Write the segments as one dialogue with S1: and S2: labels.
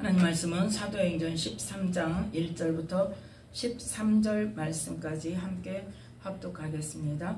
S1: 하나님 말씀은 사도행전 13장 1절부터 13절 말씀까지 함께 합독하겠습니다.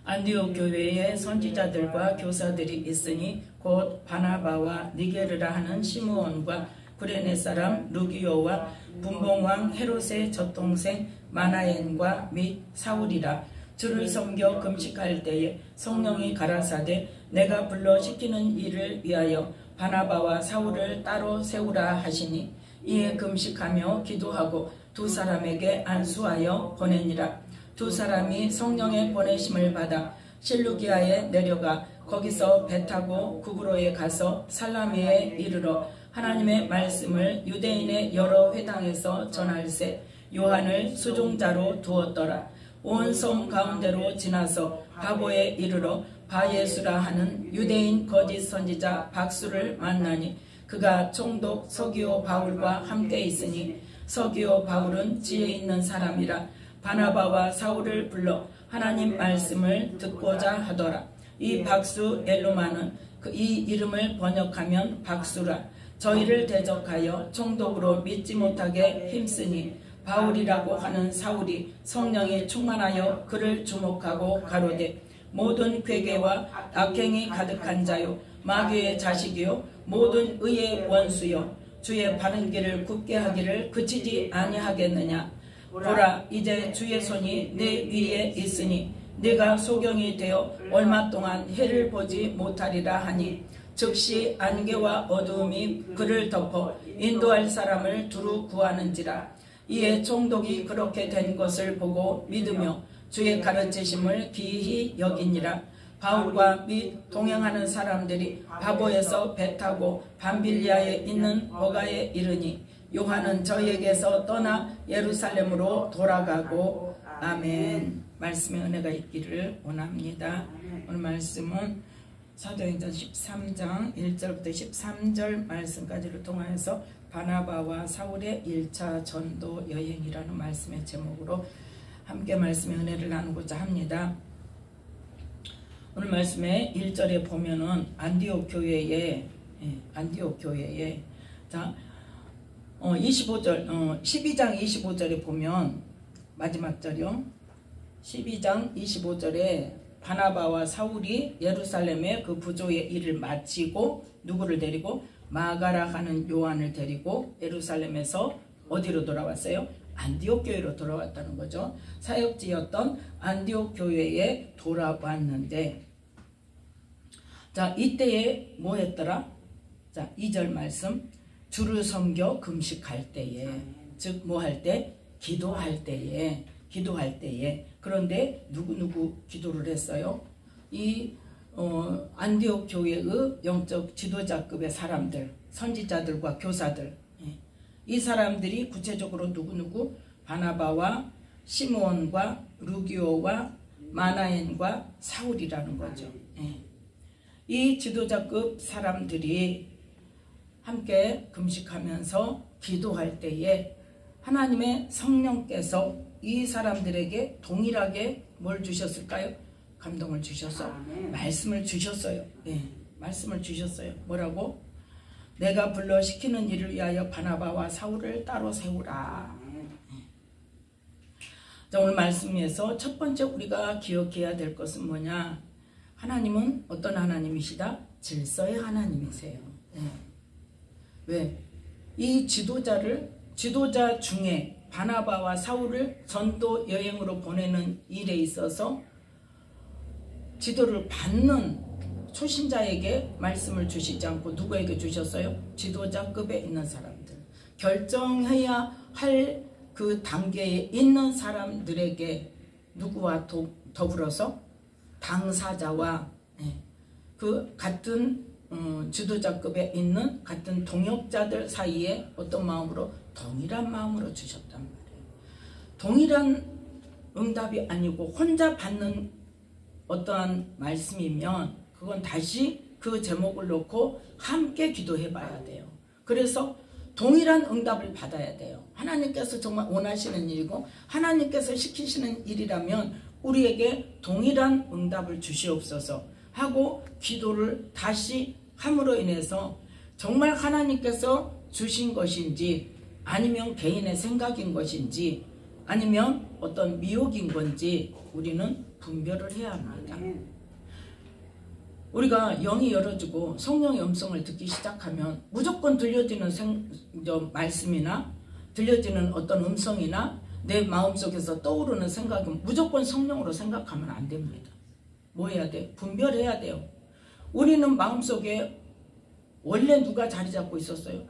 S1: 안디옥 교회에 선지자들과 교사들이 있으니 곧 바나바와 니게르라 하는 시므온과 구레네 사람 루기오와 분봉왕 헤롯의 젖동생 마나엔과 및 사울이라. 주를 섬겨 금식할 때에 성령이 가라사대 내가 불러 시키는 일을 위하여 바나바와 사울을 따로 세우라 하시니 이에 금식하며 기도하고 두 사람에게 안수하여 보내니라. 두 사람이 성령의 보내심을 받아 실루기아에 내려가 거기서 배 타고 구브로에 가서 살라미에 이르러 하나님의 말씀을 유대인의 여러 회당에서 전할세 요한을 수종자로 두었더라. 온 섬 가운데로 지나서 바보에 이르러 바예수라 하는 유대인 거짓 선지자 박수를 만나니 그가 총독 서기오 바울과 함께 있으니 서기오 바울은 지혜 있는 사람이라. 바나바와 사울을 불러 하나님 말씀을 듣고자 하더라. 이 박수 엘루마는 이 이름을 번역하면 박수라. 저희를 대적하여 총독으로 믿지 못하게 힘쓰니 바울이라고 하는 사울이 성령에 충만하여 그를 주목하고 가로되 모든 괴계와 악행이 가득한 자요 마귀의 자식이요 모든 의의 원수요 주의 바른 길을 굽게 하기를 그치지 아니하겠느냐. 보라 이제 주의 손이 내 위에 있으니 네가 소경이 되어 얼마 동안 해를 보지 못하리라 하니 즉시 안개와 어두움이 그를 덮어 인도할 사람을 두루 구하는지라. 이에 총독이 그렇게 된 것을 보고 믿으며 주의 가르치심을 기이히 여기니라. 바울과 및 동행하는 사람들이 바보에서 배 타고 밤빌리아에 있는 버가에 이르니 요한은 저희에게서 떠나 예루살렘으로 돌아가고 아멘. 말씀의 은혜가 있기를 원합니다. 오늘 말씀은 사도행전 13장 1절부터 13절 말씀까지를 통하여서 바나바와 사울의 1차 전도 여행이라는 말씀의 제목으로 함께 말씀의 은혜를 나누고자 합니다. 오늘 말씀의 1절에 보면은 안디옥 교회에 자 25절 12장 25절에 보면 마지막 절이요. 12장 25절에 바나바와 사울이 예루살렘의 그 부조의 일을 마치고 누구를 데리고 마가라 하는 요한을 데리고 예루살렘에서 어디로 돌아왔어요? 안디옥 교회로 돌아왔다는 거죠. 사역지였던 안디옥 교회에 돌아왔는데 자 이때에 뭐 했더라? 자 2절 말씀 주를 섬겨 금식할 때에 즉 뭐 할 때? 기도할 때에 그런데 누구 기도를 했어요? 이 안디옥 교회의 영적 지도자급의 사람들 선지자들과 교사들 이 사람들이 구체적으로 누구 바나바와 시므온과 루기오와 마나엔과 사울이라는 거죠. 이 지도자급 사람들이 함께 금식하면서 기도할 때에 하나님의 성령께서 이 사람들에게 동일하게 뭘 주셨을까요? 감동을 주셔서 말씀을 주셨어요. 말씀을 주셨어요. 뭐라고? 내가 불러 시키는 일을 위하여 바나바와 사울을 따로 세우라. 자, 오늘 말씀에서 첫 번째 우리가 기억해야 될 것은 뭐냐? 하나님은 어떤 하나님이시다? 질서의 하나님이세요. 왜? 이 지도자 중에 바나바와 사울을 전도 여행으로 보내는 일에 있어서 지도를 받는 초신자에게 말씀을 주시지 않고 누구에게 주셨어요? 지도자급에 있는 사람들, 결정해야 할 그 단계에 있는 사람들에게 누구와 더불어서 당사자와 그 같은 지도자급에 있는 같은 동역자들 사이에 어떤 마음으로? 동일한 마음으로 주셨단 말이에요. 동일한 응답이 아니고 혼자 받는 어떠한 말씀이면 그건 다시 그 제목을 놓고 함께 기도해 봐야 돼요. 그래서 동일한 응답을 받아야 돼요. 하나님께서 정말 원하시는 일이고 하나님께서 시키시는 일이라면 우리에게 동일한 응답을 주시옵소서 하고 기도를 다시 함으로 인해서 정말 하나님께서 주신 것인지 아니면 개인의 생각인 것인지 아니면 어떤 미혹인 건지 우리는 분별을 해야 합니다. 우리가 영이 열어지고 성령의 음성을 듣기 시작하면 무조건 들려지는 말씀이나 들려지는 어떤 음성이나 내 마음속에서 떠오르는 생각은 무조건 성령으로 생각하면 안 됩니다. 뭐 해야 돼? 분별해야 돼요. 우리는 마음속에 원래 누가 자리 잡고 있었어요?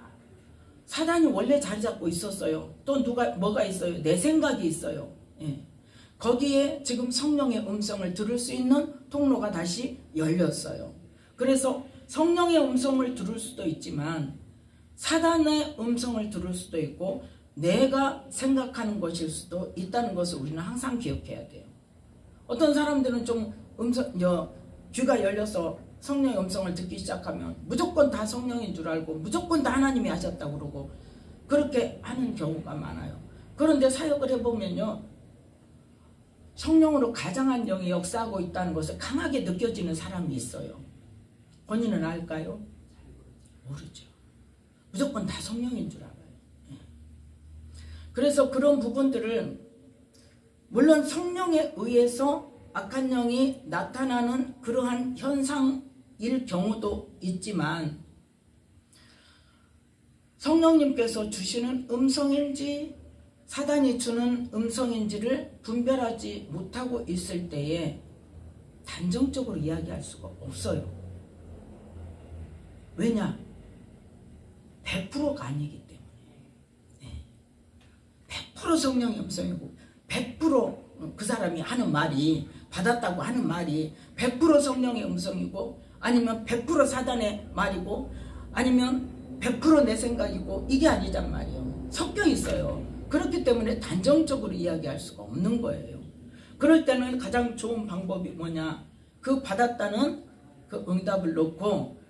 S1: 사단이 원래 자리 잡고 있었어요. 또 뭐가 있어요? 내 생각이 있어요. 예. 거기에 지금 성령의 음성을 들을 수 있는 통로가 다시 열렸어요. 그래서 성령의 음성을 들을 수도 있지만 사단의 음성을 들을 수도 있고 내가 생각하는 것일 수도 있다는 것을 우리는 항상 기억해야 돼요. 어떤 사람들은 좀 귀가 열려서 성령의 음성을 듣기 시작하면 무조건 다 성령인 줄 알고 무조건 다 하나님이 하셨다고 그러고 그렇게 하는 경우가 많아요. 그런데 사역을 해보면요, 성령으로 가장한 영이 역사하고 있다는 것을 강하게 느껴지는 사람이 있어요. 본인은 알까요? 모르죠. 무조건 다 성령인 줄 알아요. 그래서 그런 부분들을 물론 성령에 의해서 악한 영이 나타나는 그러한 현상일 경우도 있지만 성령님께서 주시는 음성인지 사단이 주는 음성인지를 분별하지 못하고 있을 때에 단정적으로 이야기할 수가 없어요. 왜냐? 100%가 아니기 때문에. 100% 성령의 음성이고 100% 그 사람이 하는 말이 받았다고 하는 말이 100% 성령의 음성이고 아니면 100% 사단의 말이고 아니면 100% 내 생각이고 이게 아니란 말이에요. 섞여 있어요. 그렇기 때문에 단정적으로 이야기할 수가 없는 거예요. 그럴 때는 가장 좋은 방법이 뭐냐? 그 받았다는 그 응답을 놓고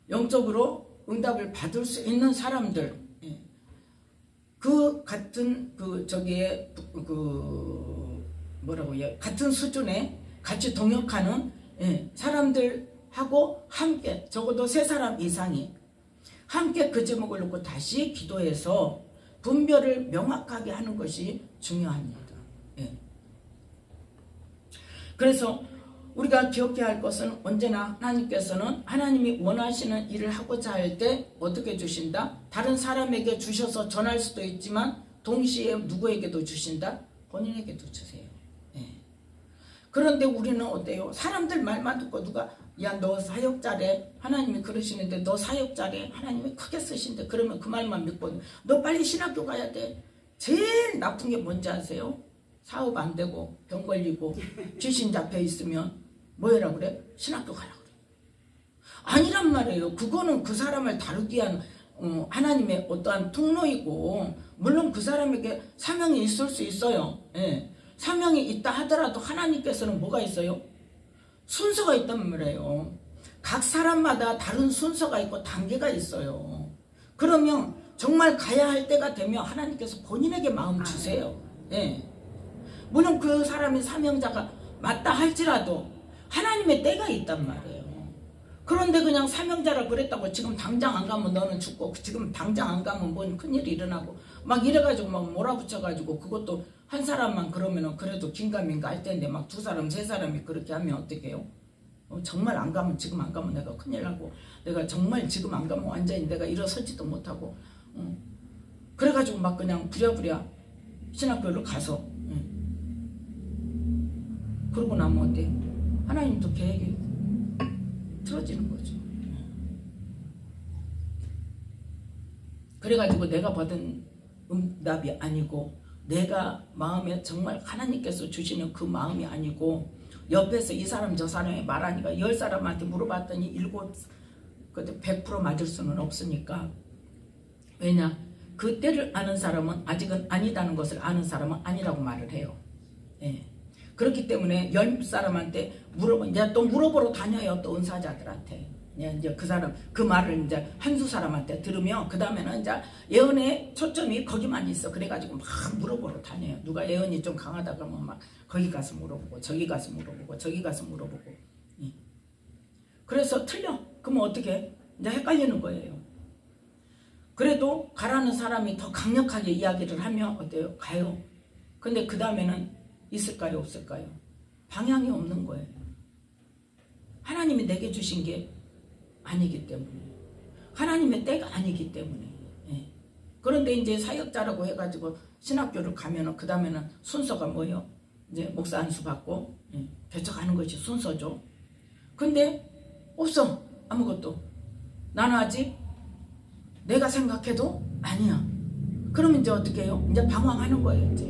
S1: 영적으로 응답을 받을 수 있는 사람들 그 같은 같은 수준에 같이 동역하는 사람들하고 함께 적어도 3사람 이상이 함께 그 제목을 놓고 다시 기도해서 분별을 명확하게 하는 것이 중요합니다. 그래서 우리가 기억해야 할 것은 언제나 하나님께서는 하나님이 원하시는 일을 하고자 할 때 어떻게 주신다? 다른 사람에게 주셔서 전할 수도 있지만 동시에 누구에게도 주신다? 본인에게도 주세요. 그런데 우리는 어때요? 사람들 말만 듣고 누가 야 너 사역자래 하나님이 그러시는데 너 사역자래 하나님이 크게 쓰신대 그러면 그 말만 믿고 너 빨리 신학교 가야 돼. 제일 나쁜 게 뭔지 아세요? 사업 안 되고 병 걸리고 귀신 잡혀 있으면 뭐해라 그래? 신학교 가라 그래. 아니란 말이에요. 그거는 그 사람을 다루기 위한 하나님의 어떠한 통로이고 물론 그 사람에게 사명이 있을 수 있어요. 사명이 있다 하더라도 하나님께서는 뭐가 있어요? 순서가 있단 말이에요. 각 사람마다 다른 순서가 있고 단계가 있어요. 그러면 정말 가야 할 때가 되면 하나님께서 본인에게 마음 주세요. 물론 그 사람이 사명자가 맞다 할지라도 하나님의 때가 있단 말이에요. 그런데 그냥 사명자라 그랬다고 지금 당장 안 가면 너는 죽고 지금 당장 안 가면 뭔 큰일이 일어나고 막 이래가지고 막 몰아붙여가지고 그것도 한 사람만 그러면은 그래도 긴가민가 할 텐데 막 2사람 3사람이 그렇게 하면 어떡해요? 정말 안 가면 지금 안 가면 내가 큰일 나고 내가 정말 지금 안 가면 완전히 내가 일어서지도 못하고 그래가지고 막 그냥 부랴부랴 신학교를 가서 그러고 나면 어때? 하나님도 계획이 틀어지는 거죠. 그래가지고 내가 받은 응답이 아니고 내가 마음에 정말 하나님께서 주시는 그 마음이 아니고 옆에서 이 사람 저 사람이 말하니까 10사람한테 물어봤더니 100% 맞을 수는 없으니까. 왜냐? 그 때를 아는 사람은 아직은 아니다는 것을 아는 사람은 아니라고 말을 해요. 그렇기 때문에 10사람한테 이제 또 물어보러 다녀요. 또 은사자들한테. 이제 그 사람, 그 말을 이제 한두 사람한테 들으면, 그 다음에는 이제 예언의 초점이 거기만 있어. 그래가지고 막 물어보러 다녀요. 누가 예언이 좀 강하다 그러면 막 거기 가서 물어보고, 저기 가서 물어보고, 저기 가서 물어보고. 그래서 틀려. 그러면 어떻게? 이제 헷갈리는 거예요. 그래도 가라는 사람이 더 강력하게 이야기를 하면 어때요? 가요. 근데 그 다음에는 있을까요? 없을까요? 방향이 없는 거예요. 하나님이 내게 주신 게 아니기 때문에, 하나님의 때가 아니기 때문에. 예. 그런데 이제 사역자라고 해가지고 신학교를 가면은 그 다음에는 순서가 뭐예요? 이제 목사 안수 받고 개척하는 것이 순서죠. 근데 없어, 아무것도. 나는 아직 내가 생각해도 아니야. 그러면 이제 어떻게 해요? 이제 방황하는 거예요, 이제.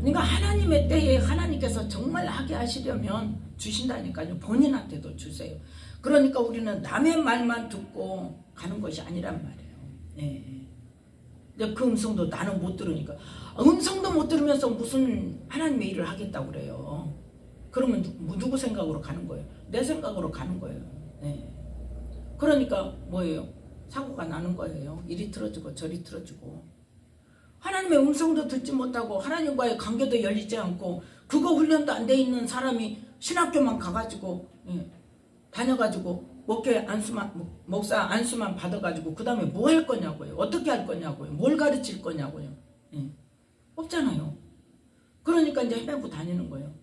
S1: 그러니까 하나님의 때에 하나님께서 정말 하게 하시려면 주신다니까요. 본인한테도 주세요. 그러니까 우리는 남의 말만 듣고 가는 것이 아니란 말이에요. 예. 근데 그 음성도 나는 못 들으니까. 음성도 못 들으면서 무슨 하나님의 일을 하겠다고 그래요. 그러면 누구 생각으로 가는 거예요? 내 생각으로 가는 거예요. 예. 그러니까 뭐예요? 사고가 나는 거예요. 이리 틀어지고 저리 틀어지고. 하나님의 음성도 듣지 못하고 하나님과의 관계도 열리지 않고 그거 훈련도 안 돼 있는 사람이 신학교만 가가지고 다녀가지고 목사 안수만 받아가지고 그 다음에 뭐 할 거냐고요. 어떻게 할 거냐고요. 뭘 가르칠 거냐고요. 없잖아요. 그러니까 이제 헤매고 다니는 거예요.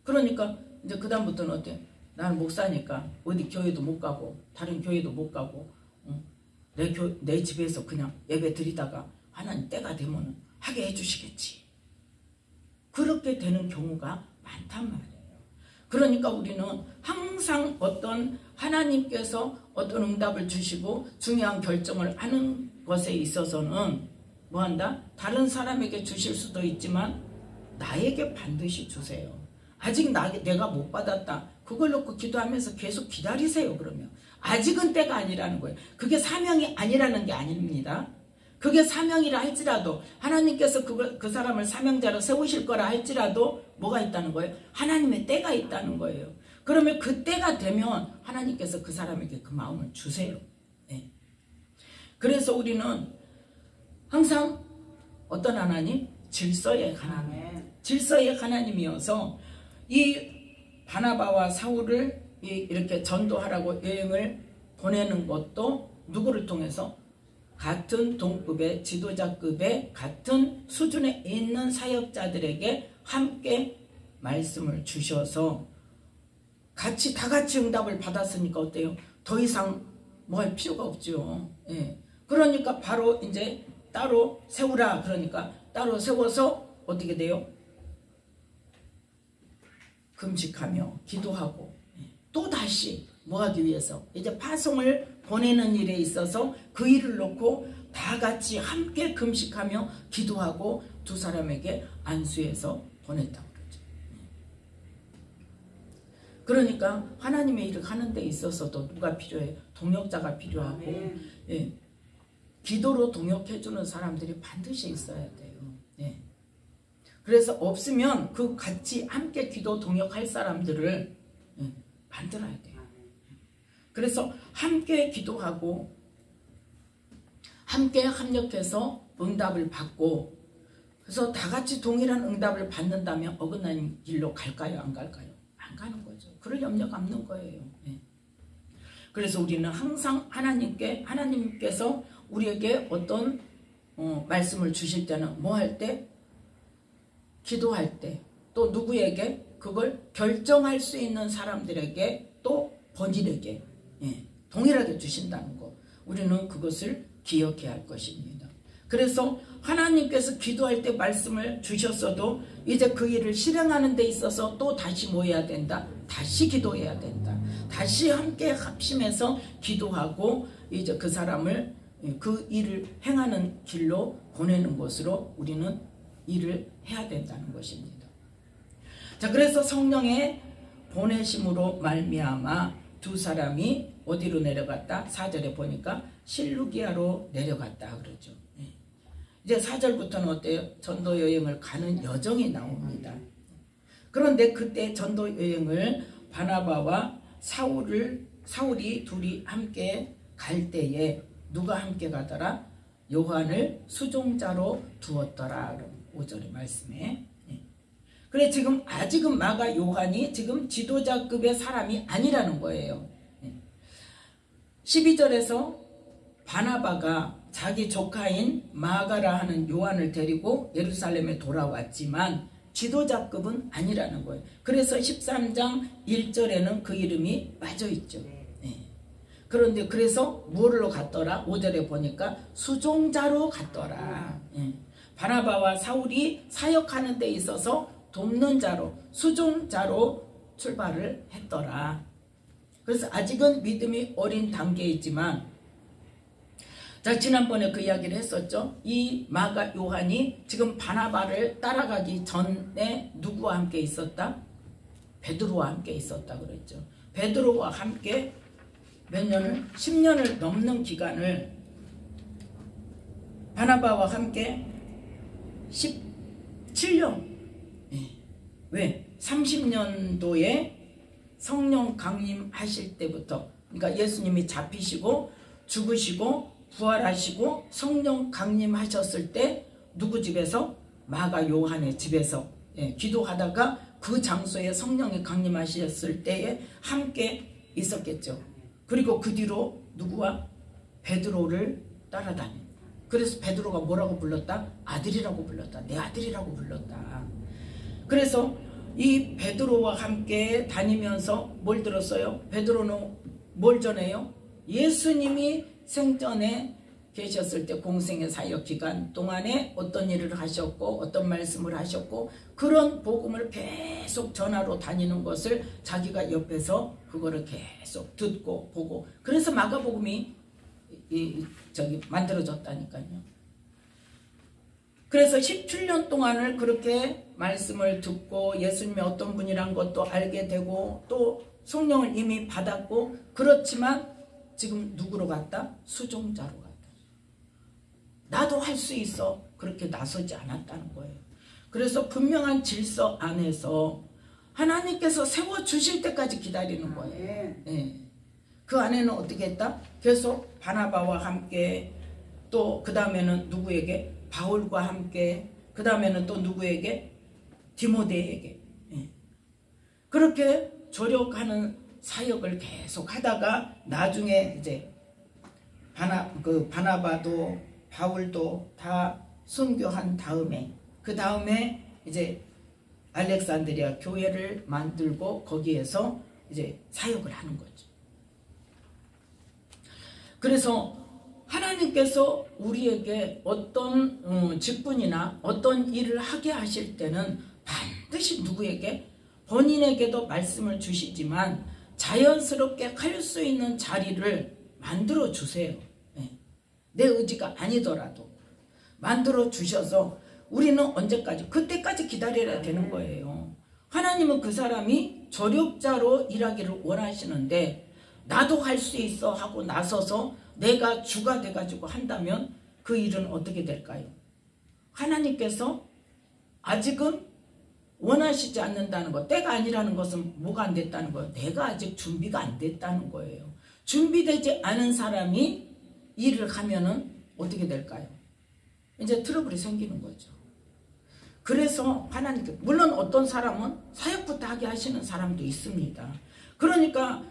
S1: 그러니까 이제 그 다음부터는 어때? 나는 목사니까 어디 교회도 못 가고 다른 교회도 못 가고 내 집에서 그냥 예배 드리다가 하나님 때가 되면 하게 해주시겠지. 그렇게 되는 경우가 많단 말이에요. 그러니까 우리는 항상 어떤 하나님께서 어떤 응답을 주시고 중요한 결정을 하는 것에 있어서는 뭐한다? 다른 사람에게 주실 수도 있지만 나에게 반드시 주세요. 아직 내가 못 받았다. 그걸 놓고 기도하면서 계속 기다리세요. 그러면 아직은 때가 아니라는 거예요. 그게 사명이 아니라는 게 아닙니다. 그게 사명이라 할지라도 하나님께서 그 사람을 사명자로 세우실 거라 할지라도 뭐가 있다는 거예요? 하나님의 때가 있다는 거예요. 그러면 그 때가 되면 하나님께서 그 사람에게 그 마음을 주세요. 네. 그래서 우리는 항상 어떤 하나님? 질서의 하나님. 질서의 하나님이어서 이 바나바와 사울을 이렇게 전도하라고 여행을 보내는 것도 누구를 통해서? 같은 동급의 지도자급의 같은 수준에 있는 사역자들에게 함께 말씀을 주셔서 다 같이 응답을 받았으니까 어때요? 더 이상 뭐 할 필요가 없죠. 예. 그러니까 바로 이제 따로 세우라. 그러니까 따로 세워서 어떻게 돼요? 금식하며 기도하고 또 다시 뭐 하기 위해서? 이제 파송을 보내는 일에 있어서 그 일을 놓고 다 같이 함께 금식하며 기도하고 두 사람에게 안수해서 보냈다고 그러죠. 그러니까 하나님의 일을 하는 데 있어서도 누가 필요해요? 동역자가 필요하고 예. 기도로 동역해주는 사람들이 반드시 있어야 돼요. 예. 그래서 없으면 그 같이 함께 기도 동역할 사람들을 만들어야 돼요. 그래서 함께 기도하고 함께 합력해서 응답을 받고 그래서 다 같이 동일한 응답을 받는다면 어긋난 길로 갈까요? 안 갈까요? 안 가는 거죠. 그럴 염려가 없는 거예요. 네. 그래서 우리는 항상 하나님께서 우리에게 어떤 말씀을 주실 때는 뭐 할 때? 기도할 때 또 누구에게? 그걸 결정할 수 있는 사람들에게 또 본인에게 동일하게 주신다는 거. 우리는 그것을 기억해야 할 것입니다. 그래서 하나님께서 기도할 때 말씀을 주셨어도 이제 그 일을 실행하는 데 있어서 또 다시 뭐 해야 된다? 다시 기도해야 된다. 다시 함께 합심해서 기도하고 이제 그 사람을 그 일을 행하는 길로 보내는 것으로 우리는 일을 해야 된다는 것입니다. 자, 그래서 성령의 보내심으로 말미암아 두 사람이 어디로 내려갔다? 4절에 보니까 실루기아로 내려갔다 그러죠. 이제 4절부터는 어때요? 전도 여행을 가는 여정이 나옵니다. 그런데 그때 전도 여행을 바나바와 사울이 둘이 함께 갈 때에 누가 함께 가더라? 요한을 수종자로 두었더라. 5절의 말씀에. 그래 지금 아직은 마가, 요한이 지금 지도자급의 사람이 아니라는 거예요. 12절에서 바나바가 자기 조카인 마가라 하는 요한을 데리고 예루살렘에 돌아왔지만 지도자급은 아니라는 거예요. 그래서 13장 1절에는 그 이름이 빠져있죠. 그런데 그래서 뭐로 갔더라? 5절에 보니까 수종자로 갔더라. 바나바와 사울이 사역하는 데 있어서 돕는 자로, 수종자로 출발을 했더라. 그래서 아직은 믿음이 어린 단계에 있지만, 자, 지난번에 그 이야기를 했었죠. 이 마가 요한이 지금 바나바를 따라가기 전에 누구와 함께 있었다? 베드로와 함께 있었다 그랬죠. 베드로와 함께 몇 년을? 10년을 넘는 기간을 바나바와 함께 17년. 왜? 30년도에 성령 강림하실 때부터, 그러니까 예수님이 잡히시고 죽으시고 부활하시고 성령 강림하셨을 때 누구 집에서? 마가 요한의 집에서 기도하다가 그 장소에 성령이 강림하셨을 때에 함께 있었겠죠. 그리고 그 뒤로 누구와? 베드로를 따라다닙니다. 그래서 베드로가 뭐라고 불렀다? 아들이라고 불렀다. 내 아들이라고 불렀다. 그래서 이 베드로와 함께 다니면서 뭘 들었어요? 베드로는 뭘 전해요? 예수님이 생전에 계셨을 때 공생의 사역 기간 동안에 어떤 일을 하셨고 어떤 말씀을 하셨고 그런 복음을 계속 전하러 다니는 것을 자기가 옆에서 그거를 계속 듣고 보고, 그래서 마가복음이 만들어졌다니까요. 그래서 17년 동안을 그렇게 말씀을 듣고 예수님이 어떤 분이란 것도 알게 되고 또 성령을 이미 받았고, 그렇지만 지금 누구로 갔다? 수종자로 갔다. 나도 할 수 있어. 그렇게 나서지 않았다는 거예요. 그래서 분명한 질서 안에서 하나님께서 세워주실 때까지 기다리는 거예요. 그 안에는 어떻게 했다? 계속 바나바와 함께, 또 그 다음에는 누구에게? 바울과 함께, 그 다음에는 또 누구에게? 디모데에게. 그렇게 조력하는 사역을 계속 하다가 나중에 이제 바나바도 바울도 다 순교한 다음에, 그 다음에 이제 알렉산드리아 교회를 만들고 거기에서 이제 사역을 하는 거죠. 그래서 하나님께서 우리에게 어떤 직분이나 어떤 일을 하게 하실 때는 반드시 누구에게? 본인에게도 말씀을 주시지만 자연스럽게 갈 수 있는 자리를 만들어 주세요. 내 의지가 아니더라도 만들어 주셔서 우리는 언제까지? 그때까지 기다려야 되는 거예요. 하나님은 그 사람이 조력자로 일하기를 원하시는데, 나도 할 수 있어 하고 나서서 내가 주가 돼가지고 한다면 그 일은 어떻게 될까요? 하나님께서 아직은 원하시지 않는다는 것, 때가 아니라는 것은 뭐가 안 됐다는 거예요? 내가 아직 준비가 안 됐다는 거예요. 준비되지 않은 사람이 일을 하면은 어떻게 될까요? 이제 트러블이 생기는 거죠. 그래서 하나님께, 물론 어떤 사람은 사역부터 하게 하시는 사람도 있습니다. 그러니까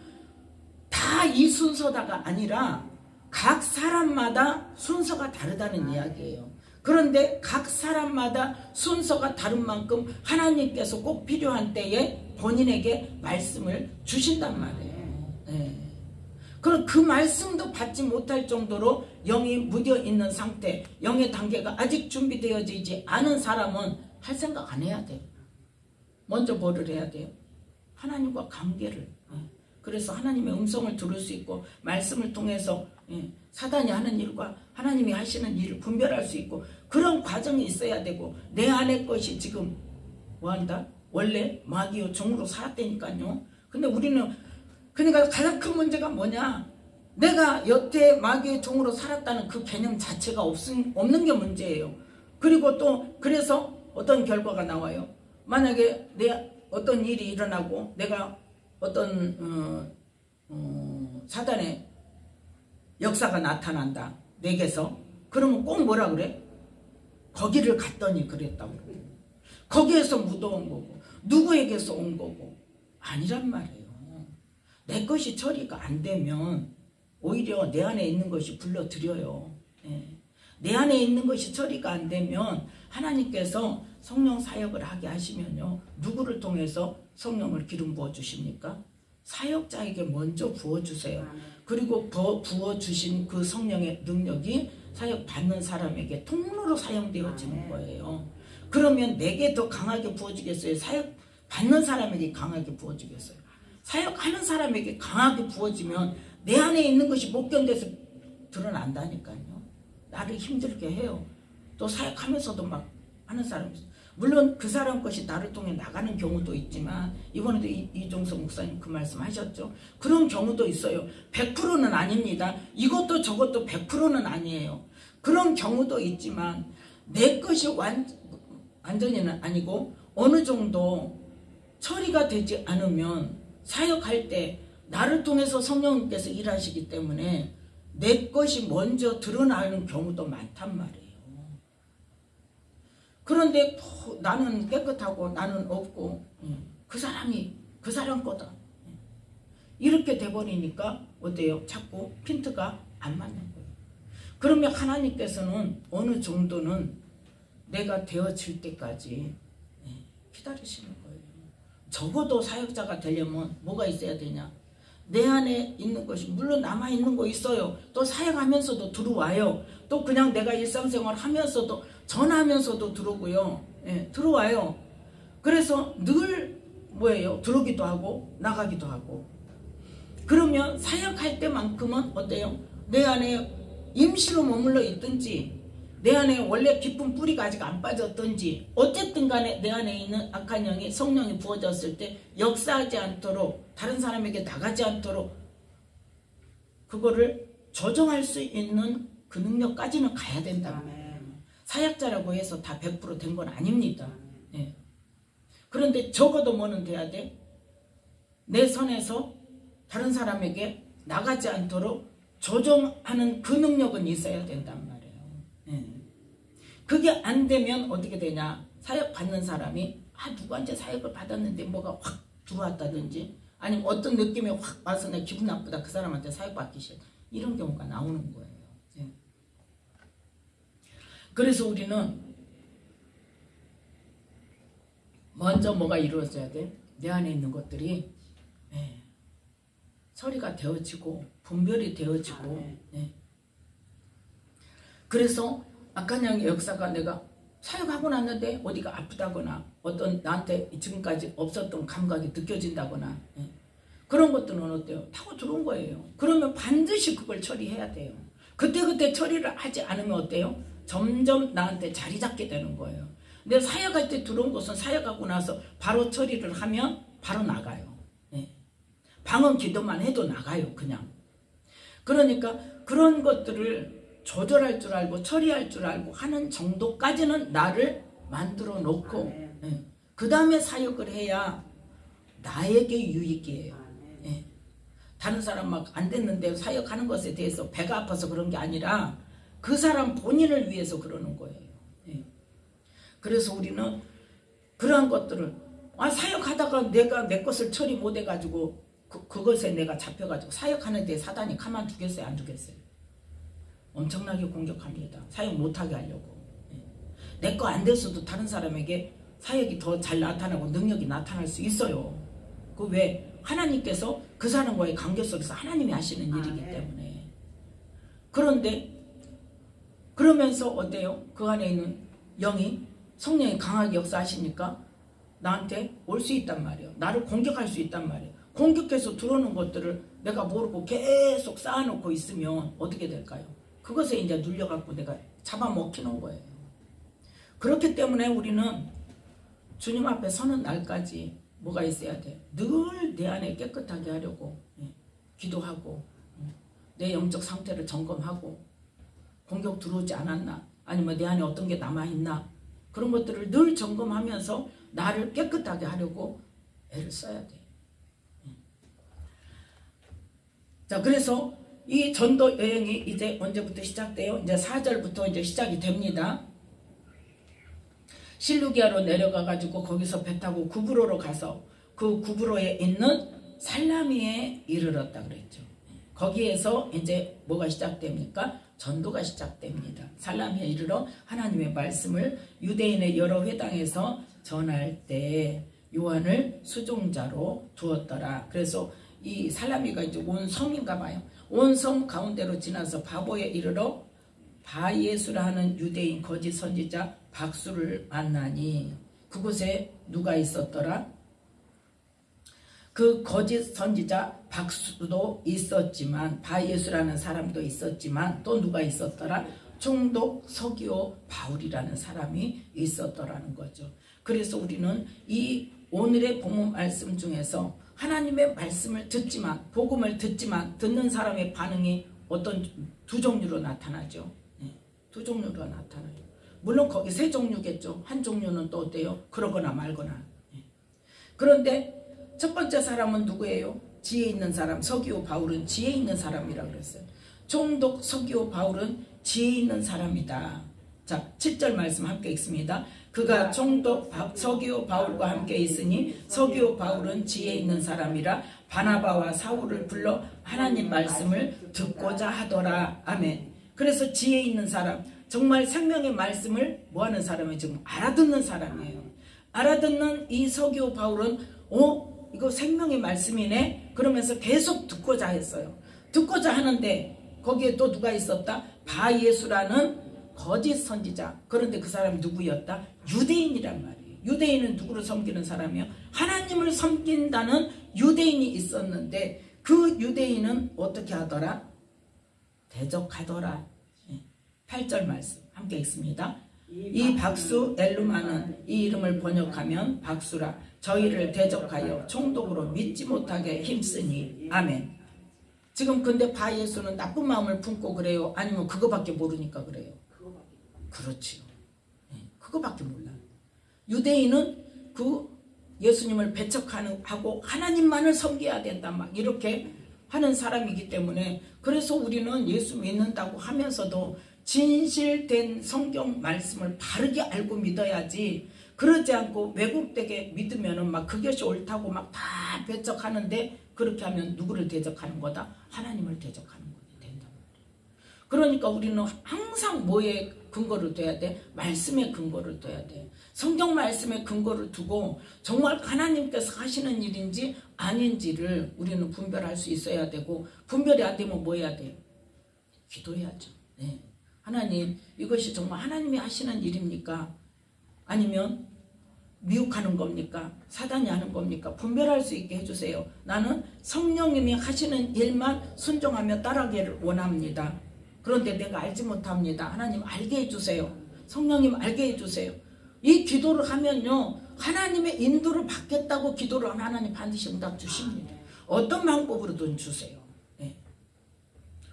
S1: 다 이 순서다가 아니라 각 사람마다 순서가 다르다는 이야기예요. 그런데 각 사람마다 순서가 다른 만큼 하나님께서 꼭 필요한 때에 본인에게 말씀을 주신단 말이에요. 그럼 그 말씀도 받지 못할 정도로 영이 묻어있는 상태, 영의 단계가 아직 준비되어지지 않은 사람은 할 생각 안 해야 돼요. 먼저 뭐를 해야 돼요? 하나님과 관계를. 그래서 하나님의 음성을 들을 수 있고 말씀을 통해서 사단이 하는 일과 하나님이 하시는 일을 분별할 수 있고, 그런 과정이 있어야 되고, 내 안의 것이 지금 뭐한다? 원래 마귀의 종으로 살았다니까요. 근데 우리는, 그러니까 가장 큰 문제가 뭐냐? 내가 여태 마귀의 종으로 살았다는 그 개념 자체가 없는 게 문제예요. 그리고 또 그래서 어떤 결과가 나와요. 만약에 내 어떤 일이 일어나고 내가 어떤 사단의 역사가 나타난다, 내게서. 그러면 꼭 뭐라 그래? 거기를 갔더니 그랬다고 그래. 거기에서 묻어온 거고 누구에게서 온 거고 아니란 말이에요. 내 것이 처리가 안 되면 오히려 내 안에 있는 것이 불러들여요. 예. 내 안에 있는 것이 처리가 안 되면 하나님께서 성령 사역을 하게 하시면요. 누구를 통해서 성령을 기름 부어주십니까? 사역자에게 먼저 부어주세요. 그리고 부어주신 그 성령의 능력이 사역 받는 사람에게 통로로 사용되어지는 거예요. 그러면 내게 더 강하게 부어지겠어요? 사역 받는 사람에게 강하게 부어지겠어요? 사역하는 사람에게 강하게 부어지면 내 안에 있는 것이 못 견뎌서 드러난다니까요. 나를 힘들게 해요. 또 사역하면서도 막 하는 사람이 있어요. 물론 그 사람 것이 나를 통해 나가는 경우도 있지만 이번에도 이종석 목사님 그 말씀 하셨죠. 그런 경우도 있어요. 100%는 아닙니다. 이것도 저것도 100%는 아니에요. 그런 경우도 있지만 내 것이 완전히는 아니고 어느 정도 처리가 되지 않으면 사역할 때 나를 통해서 성령님께서 일하시기 때문에 내 것이 먼저 드러나는 경우도 많단 말이에요. 그런데 나는 깨끗하고 나는 없고 그 사람이 그 사람 거다. 이렇게 돼버리니까 어때요? 자꾸 핀트가 안 맞는 거예요. 그러면 하나님께서는 어느 정도는 내가 되어질 때까지 기다리시는 거예요. 적어도 사역자가 되려면 뭐가 있어야 되냐? 내 안에 있는 것이 물론 남아있는 거 있어요. 또 사역하면서도 들어와요. 또 그냥 내가 일상생활 하면서도 전하면서도 들어오고요. 들어와요. 그래서 늘 뭐예요? 들어오기도 하고 나가기도 하고. 그러면 사역할 때만큼은 어때요? 내 안에 임시로 머물러 있든지 내 안에 원래 깊은 뿌리가 아직 안 빠졌든지 어쨌든 간에 내 안에 있는 악한 영이 성령이 부어졌을 때 역사하지 않도록 다른 사람에게 나가지 않도록 그거를 조정할 수 있는 그 능력까지는 가야 된다. 사역자라고 해서 다 100% 된 건 아닙니다. 예. 그런데 적어도 뭐는 돼야 돼? 내 선에서 다른 사람에게 나가지 않도록 조정하는 그 능력은 있어야 된단 말이에요. 그게 안 되면 어떻게 되냐? 사역 받는 사람이 누구한테 사역을 받았는데 뭐가 확 들어왔다든지 아니면 어떤 느낌이 확 와서 내 기분 나쁘다 그 사람한테 사역 받기 싫다 이런 경우가 나오는 거예요. 그래서 우리는 먼저 뭐가 이루어져야 돼? 내 안에 있는 것들이 처리가 되어지고 분별이 되어지고 그래서 악한 영의 역사가 내가 사역하고 났는데 어디가 아프다거나 어떤 나한테 지금까지 없었던 감각이 느껴진다거나 그런 것들은 어때요? 타고 들어온 거예요. 그러면 반드시 그걸 처리해야 돼요. 그때 처리를 하지 않으면 어때요? 점점 나한테 자리 잡게 되는 거예요. 근데 사역할 때 들어온 것은 사역하고 나서 바로 처리를 하면 바로 나가요. 방언 기도만 해도 나가요. 그냥. 그러니까 그런 것들을 조절할 줄 알고 처리할 줄 알고 하는 정도까지는 나를 만들어 놓고 그 다음에 사역을 해야 나에게 유익이에요. 다른 사람 막 안 됐는데 사역하는 것에 대해서 배가 아파서 그런 게 아니라 그 사람 본인을 위해서 그러는 거예요. 그래서 우리는 그러한 것들을 사역하다가 내가 내 것을 처리 못 해가지고 그것에 내가 잡혀가지고 사역하는 데 사단이 가만두겠어요? 안 두겠어요? 엄청나게 공격합니다. 사역 못하게 하려고. 내 거 안 됐어도 다른 사람에게 사역이 더 잘 나타나고 능력이 나타날 수 있어요. 그 왜? 하나님께서 그 사람과의 관계 속에서 하나님이 하시는 일이기 때문에. 그런데 그러면서 어때요? 그 안에 있는 영이 성령이 강하게 역사하시니까 나한테 올 수 있단 말이에요. 나를 공격할 수 있단 말이에요. 공격해서 들어오는 것들을 내가 모르고 계속 쌓아놓고 있으면 어떻게 될까요? 그것에 이제 눌려갖고 내가 잡아먹히는 거예요. 그렇기 때문에 우리는 주님 앞에 서는 날까지 뭐가 있어야 돼? 늘 내 안에 깨끗하게 하려고 기도하고 내 영적 상태를 점검하고 공격 들어오지 않았나 아니면 내 안에 어떤 게 남아있나 그런 것들을 늘 점검하면서 나를 깨끗하게 하려고 애를 써야 돼. 자, 그래서 이 전도 여행이 이제 언제부터 시작돼요? 이제 4절부터 이제 시작이 됩니다. 실루기아로 내려가 가지고 거기서 배 타고 구브로로 가서 그 구브로에 있는 살라미에 이르렀다 그랬죠. 거기에서 이제 뭐가 시작됩니까? 전도가 시작됩니다. 살라미에 이르러 하나님의 말씀을 유대인의 여러 회당에서 전할 때 요한을 수종자로 두었더라. 그래서 이 살라미가 이제 온 섬인가 봐요. 온 섬 가운데로 지나서 바보에 이르러 바예수라 하는 유대인 거짓 선지자 박수를 만나니 그곳에 누가 있었더라? 그 거짓 선지자 박수도 있었지만 바예수라는 사람도 있었지만 또 누가 있었더라? 총독 서기오 바울이라는 사람이 있었더라는 거죠. 그래서 우리는 이 오늘의 본문 말씀 중에서 하나님의 말씀을 듣지만 복음을 듣지만 듣는 사람의 반응이 어떤 두 종류로 나타나죠. 두 종류로 나타나요. 물론 거기 세 종류겠죠. 한 종류는 또 어때요? 그러거나 말거나. 그런데 첫 번째 사람은 누구예요? 지혜 있는 사람. 서기오 바울은 지혜 있는 사람이라고 그랬어요. 총독 서기오 바울은 지혜 있는 사람이다. 자, 7절 말씀 함께 읽습니다. 그가 총독 서기오 바울과 함께 있으니 서기오 바울은 지혜 있는 사람이라 바나바와 사울을 불러 하나님 말씀을 듣고자 하더라. 아멘. 그래서 지혜 있는 사람, 정말 생명의 말씀을 뭐하는 사람이에요? 지금 알아듣는 사람이에요. 알아듣는 이 서기오 바울은 이거 생명의 말씀이네? 그러면서 계속 듣고자 했어요. 듣고자 하는데 거기에 또 누가 있었다? 바예수라는 거짓 선지자. 그런데 그 사람이 누구였다? 유대인이란 말이에요. 유대인은 누구를 섬기는 사람이요? 하나님을 섬긴다는 유대인이 있었는데 그 유대인은 어떻게 하더라? 대적하더라. 8절 말씀 함께 읽습니다. 이 박수 엘루마는 이 이름을 번역하면 박수라 저희를 대적하여 총독으로 믿지 못하게 힘쓰니 아멘. 지금 근데 바예수는 나쁜 마음을 품고 그래요? 아니면 그거밖에 모르니까 그래요? 그렇지요. 그거밖에 몰라요. 유대인은 그 예수님을 배척하고 하나님만을 섬겨야 된다 막 이렇게 하는 사람이기 때문에 그래서 우리는 예수 믿는다고 하면서도 진실된 성경 말씀을 바르게 알고 믿어야지 그러지 않고 왜곡되게 믿으면은 막 그것이 옳다고 막 다 배척하는데 그렇게 하면 누구를 대적하는 거다? 하나님을 대적하는 거다 된단 말이에요. 그러니까 우리는 항상 뭐에 근거를 둬야 돼? 말씀에 근거를 둬야 돼. 성경 말씀에 근거를 두고 정말 하나님께서 하시는 일인지 아닌지를 우리는 분별할 수 있어야 되고 분별이 안 되면 뭐 해야 돼요? 기도해야죠. 네. 하나님 이것이 정말 하나님이 하시는 일입니까? 아니면 미혹하는 겁니까? 사단이 하는 겁니까? 분별할 수 있게 해주세요. 나는 성령님이 하시는 일만 순종하며 따라가기를 원합니다. 그런데 내가 알지 못합니다. 하나님 알게 해주세요. 성령님 알게 해주세요. 이 기도를 하면요 하나님의 인도를 받겠다고 기도를 하면 하나님 반드시 응답 주십니다. 어떤 방법으로든 주세요. 네.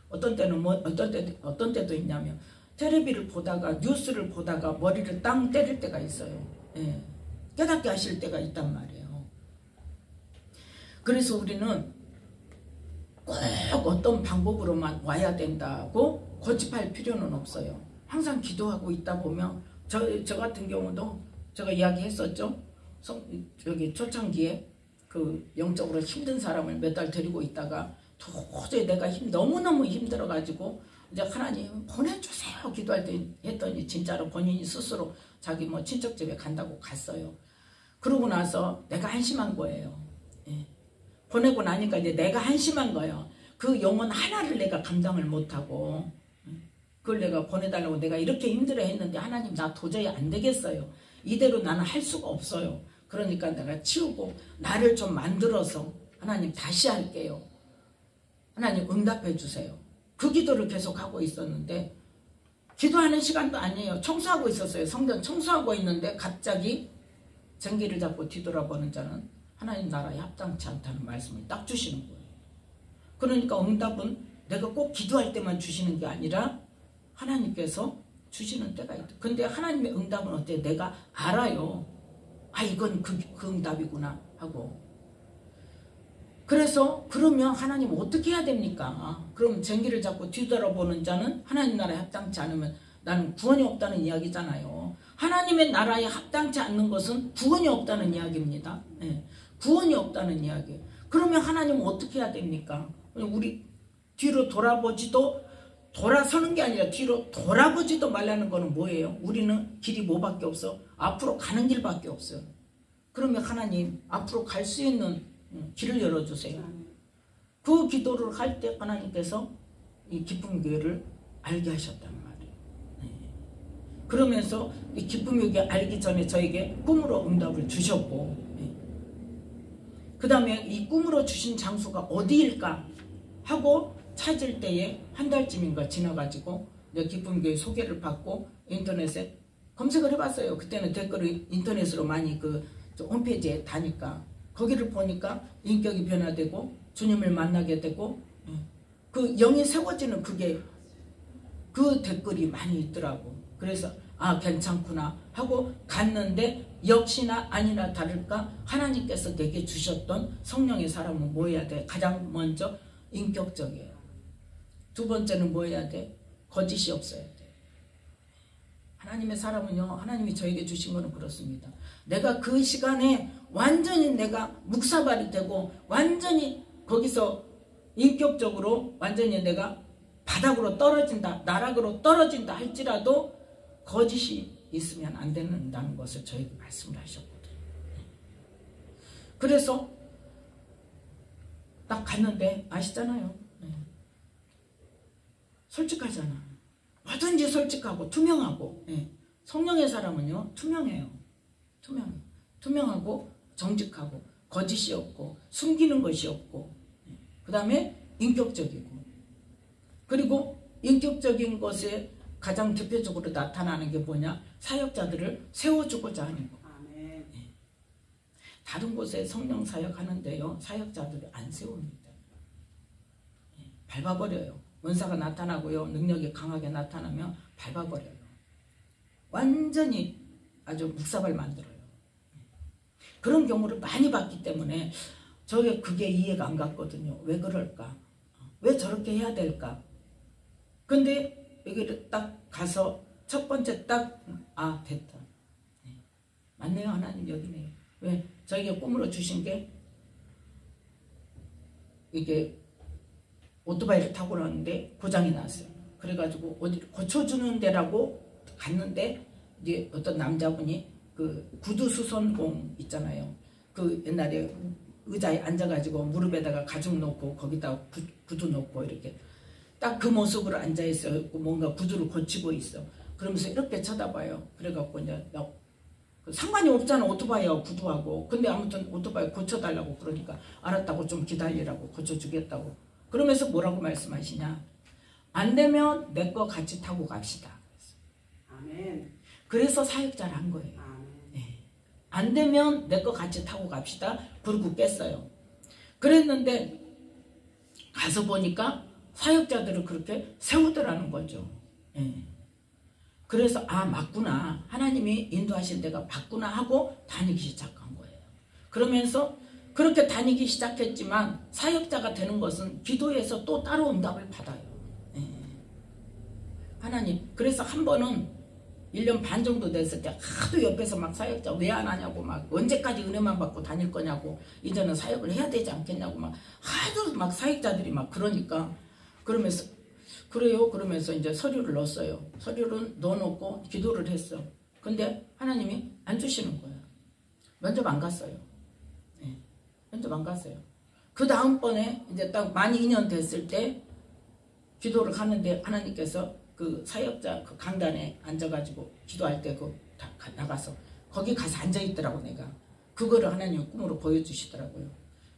S1: 어떤 때도 있냐면 텔레비를 보다가 뉴스를 보다가 머리를 땅 때릴 때가 있어요. 네. 깨닫게 하실 때가 있단 말이에요. 그래서 우리는 꼭 어떤 방법으로만 와야 된다고 고집할 필요는 없어요. 항상 기도하고 있다 보면 저 같은 경우도 제가 이야기했었죠. 여기 초창기에 그 영적으로 힘든 사람을 몇 달 데리고 있다가 도저히 내가 너무너무 힘들어가지고 이제 하나님 보내주세요 기도할 때 했더니 진짜로 본인이 스스로 자기 뭐 친척집에 간다고 갔어요. 그러고 나서 내가 한심한 거예요. 예. 보내고 나니까 이제 내가 한심한 거예요. 그 영혼 하나를 내가 감당을 못하고 그걸 내가 보내달라고 내가 이렇게 힘들어 했는데 하나님 나 도저히 안 되겠어요. 이대로 나는 할 수가 없어요. 그러니까 내가 치우고 나를 좀 만들어서 하나님 다시 할게요. 하나님 응답해 주세요. 그 기도를 계속 하고 있었는데 기도하는 시간도 아니에요. 청소하고 있었어요. 성전 청소하고 있는데 갑자기 쟁기를 잡고 뒤돌아보는 자는 하나님 나라에 합당치 않다는 말씀을 딱 주시는 거예요. 그러니까 응답은 내가 꼭 기도할 때만 주시는 게 아니라 하나님께서 주시는 때가 있다. 근데 하나님의 응답은 어때요? 내가 알아요. 아 이건 그 응답이구나 하고. 그래서 그러면 하나님 어떻게 해야 됩니까? 그럼 쟁기를 잡고 뒤돌아보는 자는 하나님 나라에 합당치 않으면 나는 구원이 없다는 이야기잖아요. 하나님의 나라에 합당치 않는 것은 구원이 없다는 이야기입니다. 네. 구원이 없다는 이야기예요. 그러면 하나님은 어떻게 해야 됩니까? 우리 뒤로 돌아서는 게 아니라 뒤로 돌아보지도 말라는 거는 뭐예요? 우리는 길이 뭐밖에 없어? 앞으로 가는 길밖에 없어요. 그러면 하나님 앞으로 갈 수 있는 길을 열어주세요. 그 기도를 할 때 하나님께서 이 기쁨 교회를 알게 하셨단 말이에요. 그러면서 이 기쁨 교회 알기 전에 저에게 꿈으로 응답을 주셨고, 그 다음에 이 꿈으로 주신 장소가 어디일까 하고 찾을 때에 한 달쯤인가 지나가지고 기쁨 교회 소개를 받고 인터넷에 검색을 해봤어요. 그때는 댓글을 인터넷으로 많이 홈페이지에 다니까 거기를 보니까 인격이 변화되고 주님을 만나게 되고 그 영이 세워지는 그 댓글이 많이 있더라고. 그래서 아 괜찮구나 하고 갔는데 역시나 아니나 다를까 하나님께서 내게 주셨던 성령의 사람은 뭐 해야 돼? 가장 먼저 인격적이에요. 두 번째는 뭐 해야 돼? 거짓이 없어야 돼. 하나님의 사람은요, 하나님이 저에게 주신 거는 그렇습니다. 내가 그 시간에 완전히 내가 묵사발이 되고 완전히 거기서 인격적으로 완전히 내가 바닥으로 떨어진다, 나락으로 떨어진다 할지라도 거짓이 있으면 안 된다는 것을 저에게 말씀을 하셨거든요. 그래서 딱 갔는데 아시잖아요. 솔직하잖아. 뭐든지 솔직하고 투명하고. 성령의 사람은요 투명해요. 투명하고 정직하고 거짓이 없고 숨기는 것이 없고, 그 다음에 인격적이고, 그리고 인격적인 것에 가장 대표적으로 나타나는 게 뭐냐? 사역자들을 세워주고자 하는 거. 다른 곳에 성령 사역하는데요 사역자들을 안 세웁니다. 밟아버려요. 원사가 나타나고요 능력이 강하게 나타나면 밟아버려요. 완전히 아주 묵사발 만들어요. 그런 경우를 많이 봤기 때문에 그게 이해가 안 갔거든요. 왜 그럴까? 왜 저렇게 해야 될까? 근데 여기를 딱 가서 첫 번째 아 됐다. 맞네요. 하나님 여기네요. 왜? 저에게 꿈으로 주신 게 이게 오토바이를 타고 가는데 고장이 났어요. 그래가지고 어디 고쳐주는 데라고 갔는데 이제 어떤 남자분이 그 구두 수선공 있잖아요. 그 옛날에 의자에 앉아가지고 무릎에다가 가죽 놓고 거기다 구두 놓고 이렇게 딱 그 모습으로 앉아있어요. 뭔가 구두를 고치고 있어. 그러면서 이렇게 쳐다봐요. 그래갖고 이제 상관이 없잖아 오토바이하고 구두하고. 근데 아무튼 오토바이 고쳐달라고 그러니까 알았다고 좀 기다리라고 고쳐주겠다고. 그러면서 뭐라고 말씀하시냐? 안 되면 내 거 같이 타고 갑시다.
S2: 아멘.
S1: 그래서 사역자를 한 거예요. 안 되면 내 거 같이 타고 갑시다. 그러고 깼어요. 그랬는데 가서 보니까 사역자들을 그렇게 세우더라는 거죠. 그래서 아 맞구나. 하나님이 인도하신 데가 맞구나 하고 다니기 시작한 거예요. 그러면서 그렇게 다니기 시작했지만 사역자가 되는 것은 기도에서 또 따로 응답을 받아요. 하나님. 그래서 한 번은 1년 반 정도 됐을 때 하도 옆에서 막 사역자 왜 안 하냐고 막 언제까지 은혜만 받고 다닐 거냐고 이제는 사역을 해야 되지 않겠냐고 막 하도 막 사역자들이 막 그러니까 그러면서 그래요. 그러면서 이제 서류를 넣었어요. 서류를 넣어놓고 기도를 했어. 근데 하나님이 안 주시는 거예요. 면접 안 갔어요. 면접 안 갔어요. 그 다음번에 이제 딱 만 2년 됐을 때 기도를 하는데 하나님께서 그 사역자 그 강단에 앉아가지고 기도할 때 나가서 거기 가서 앉아있더라고 내가. 그거를 하나님 꿈으로 보여주시더라고요.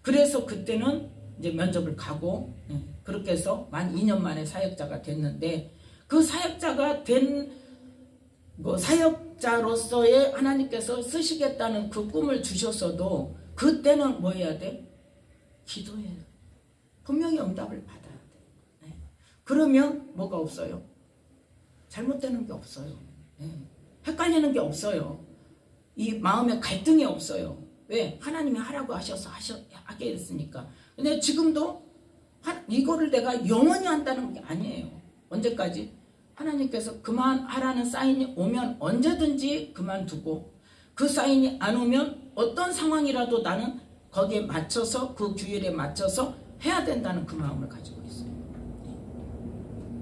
S1: 그래서 그때는 이제 면접을 가고 그렇게 해서 만 2년 만에 사역자가 됐는데 그 사역자가 된 사역자로서의 하나님께서 쓰시겠다는 그 꿈을 주셨어도 그때는 뭐 해야 돼? 기도해야 돼. 분명히 응답을 받아야 돼. 그러면 뭐가 없어요? 잘못되는 게 없어요. 헷갈리는 게 없어요. 이 마음에 갈등이 없어요. 왜? 하나님이 하라고 하셔서 하게 됐으니까. 근데 지금도 이거를 내가 영원히 한다는 게 아니에요. 언제까지? 하나님께서 그만하라는 사인이 오면 언제든지 그만두고 그 사인이 안 오면 어떤 상황이라도 나는 거기에 맞춰서 그 규율에 맞춰서 해야 된다는 그 마음을 가지고 있어요.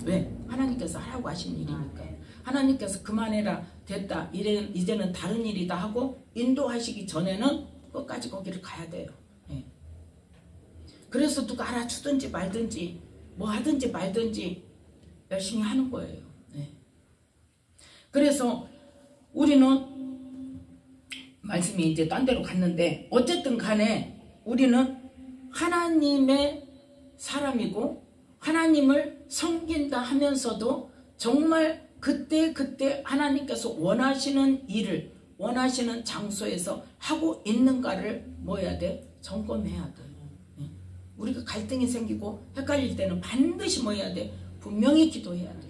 S1: 왜? 하나님께서 하라고 하신 일이니까. 하나님께서 그만해라, 됐다, 이제는 다른 일이다 하고 인도하시기 전에는 끝까지 거기를 가야 돼요. 예. 그래서 누가 알아주든지 말든지 뭐 하든지 말든지 열심히 하는 거예요. 예. 그래서 우리는 말씀이 이제 딴 데로 갔는데 어쨌든 간에 우리는 하나님의 사람이고 하나님을 섬긴다 하면서도 정말 그때 하나님께서 원하시는 일을 원하시는 장소에서 하고 있는가를 뭐 해야 돼? 점검해야 돼. 우리가 갈등이 생기고 헷갈릴 때는 반드시 뭐 해야 돼? 분명히 기도해야 돼.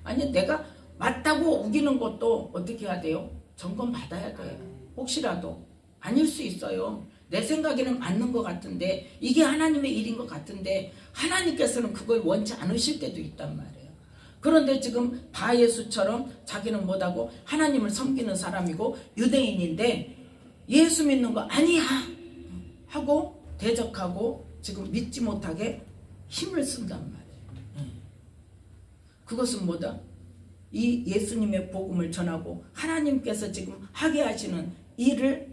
S1: 아니 내가 맞다고 우기는 것도 어떻게 해야 돼요? 점검 받아야 돼. 혹시라도 아닐 수 있어요. 내 생각에는 맞는 것 같은데 이게 하나님의 일인 것 같은데 하나님께서는 그걸 원치 않으실 때도 있단 말이에요. 그런데 지금 바예수처럼 자기는 뭐다고 하나님을 섬기는 사람이고 유대인인데 예수 믿는 거 아니야 하고 대적하고 지금 믿지 못하게 힘을 쓴단 말이에요. 그것은 뭐다? 이 예수님의 복음을 전하고 하나님께서 지금 하게 하시는 일을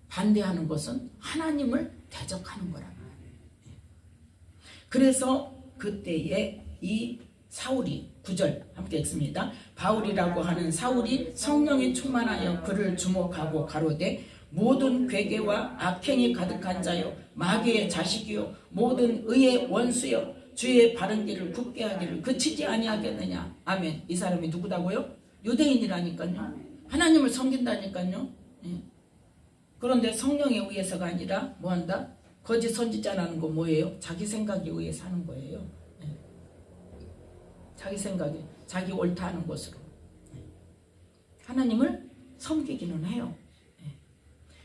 S1: 반대하는 것은 하나님을 대적하는 거란 말이에요. 그래서 그때에 이 사울이 9절 함께 읽습니다. 바울이라고 하는 사울이 성령에 충만하여 그를 주목하고 가로되 모든 괴계와 악행이 가득한 자요 마귀의 자식이요 모든 의의 원수요 주의 바른 길을 굽게 하기를 그치지 아니하겠느냐. 아멘. 이 사람이 누구다고요? 유대인이라니까요. 하나님을 섬긴다니까요. 그런데 성령에 의해서가 아니라 뭐한다? 거짓 선지자라는 거 뭐예요? 자기 생각에 의해 사는 거예요. 자기 생각에 자기 옳다 하는 것으로 하나님을 섬기기는 해요.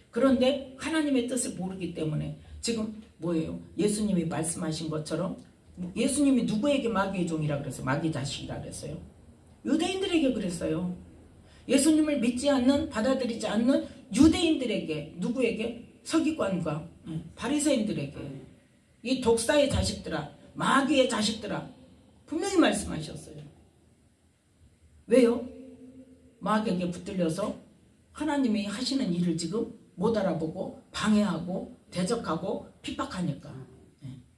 S1: 그런데 하나님의 뜻을 모르기 때문에 지금 뭐예요? 예수님이 말씀하신 것처럼 예수님이 누구에게 마귀의 종이라 그랬어요? 마귀 자식이라 그랬어요? 유대인들에게 그랬어요. 예수님을 믿지 않는 받아들이지 않는 유대인들에게 누구에게? 서기관과 바리새인들에게 이 독사의 자식들아 마귀의 자식들아 분명히 말씀하셨어요. 왜요? 마귀에게 붙들려서 하나님이 하시는 일을 지금 못 알아보고 방해하고 대적하고 핍박하니까.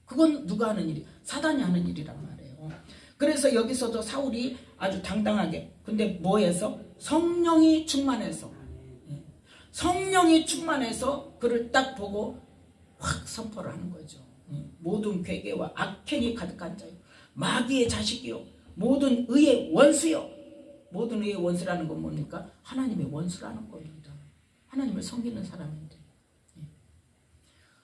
S1: 그건 누가 하는 일이? 사단이 하는 일이란 말이에요. 그래서 여기서도 사울이 아주 당당하게 근데 뭐해서? 성령이 충만해서 성령이 충만해서 그를 딱 보고 확 선포를 하는 거죠. 모든 괴계와 악행이 가득한 자요 마귀의 자식이요 모든 의의 원수요. 모든 의의 원수라는 건 뭡니까? 하나님의 원수라는 겁니다. 하나님을 섬기는 사람인데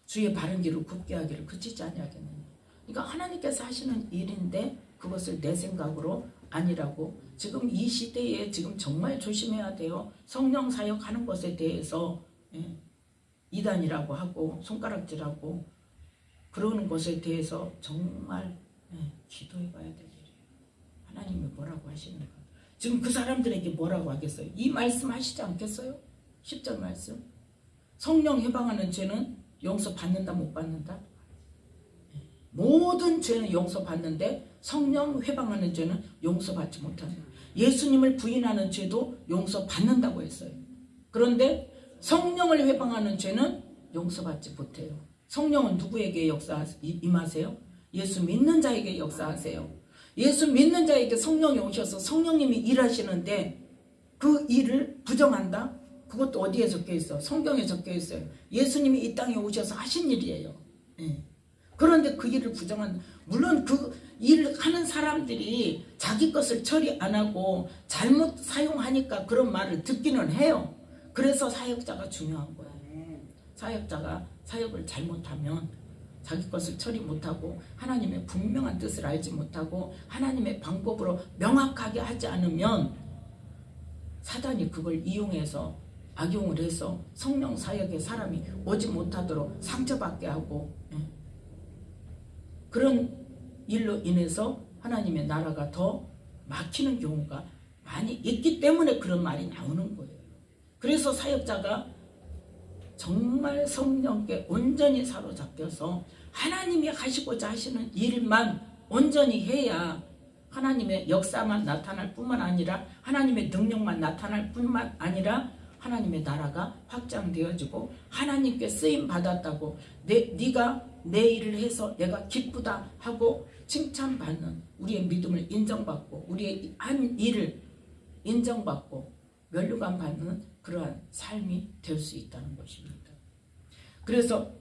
S1: 주의 바른 길을 굽게 하기를 그치지 아니하겠느냐. 그러니까 하나님께서 하시는 일인데 그것을 내 생각으로 아니라고 지금 이 시대에 지금 정말 조심해야 돼요. 성령 사역하는 것에 대해서 이단이라고 하고 손가락질하고 그러는 것에 대해서 정말 기도해 봐야 될 일이에요. 하나님이 뭐라고 하시는가. 지금 그 사람들에게 뭐라고 하겠어요? 이 말씀 하시지 않겠어요? 10절 말씀. 성령 해방하는 죄는 용서받는다 못 받는다? 모든 죄는 용서받는데 성령 회방하는 죄는 용서받지 못한다. 예수님을 부인하는 죄도 용서받는다고 했어요. 그런데 성령을 회방하는 죄는 용서받지 못해요. 성령은 누구에게 임하세요? 예수 믿는 자에게 역사하세요. 예수 믿는 자에게 성령이 오셔서 성령님이 일하시는데 그 일을 부정한다? 그것도 어디에 적혀 있어? 성경에 적혀 있어요. 예수님이 이 땅에 오셔서 하신 일이에요. 그런데 그 일을 부정한다. 물론 그 일을 하는 사람들이 자기 것을 처리 안 하고 잘못 사용하니까 그런 말을 듣기는 해요. 그래서 사역자가 중요한 거예요. 사역자가 사역을 잘못하면 자기 것을 처리 못하고 하나님의 분명한 뜻을 알지 못하고 하나님의 방법으로 명확하게 하지 않으면 사단이 그걸 이용해서 악용을 해서 성령 사역에 사람이 오지 못하도록 상처받게 하고 그런 일로 인해서 하나님의 나라가 더 막히는 경우가 많이 있기 때문에 그런 말이 나오는 거예요. 그래서 사역자가 정말 성령께 온전히 사로잡혀서 하나님이 하시고자 하시는 일만 온전히 해야 하나님의 역사만 나타날 뿐만 아니라 하나님의 능력만 나타날 뿐만 아니라 하나님의 나라가 확장되어지고 하나님께 쓰임 받았다고 네가 내 일을 해서 내가 기쁘다 하고 칭찬받는 우리의 믿음을 인정받고 우리의 한 일을 인정받고 면류관 받는 그러한 삶이 될 수 있다는 것입니다. 그래서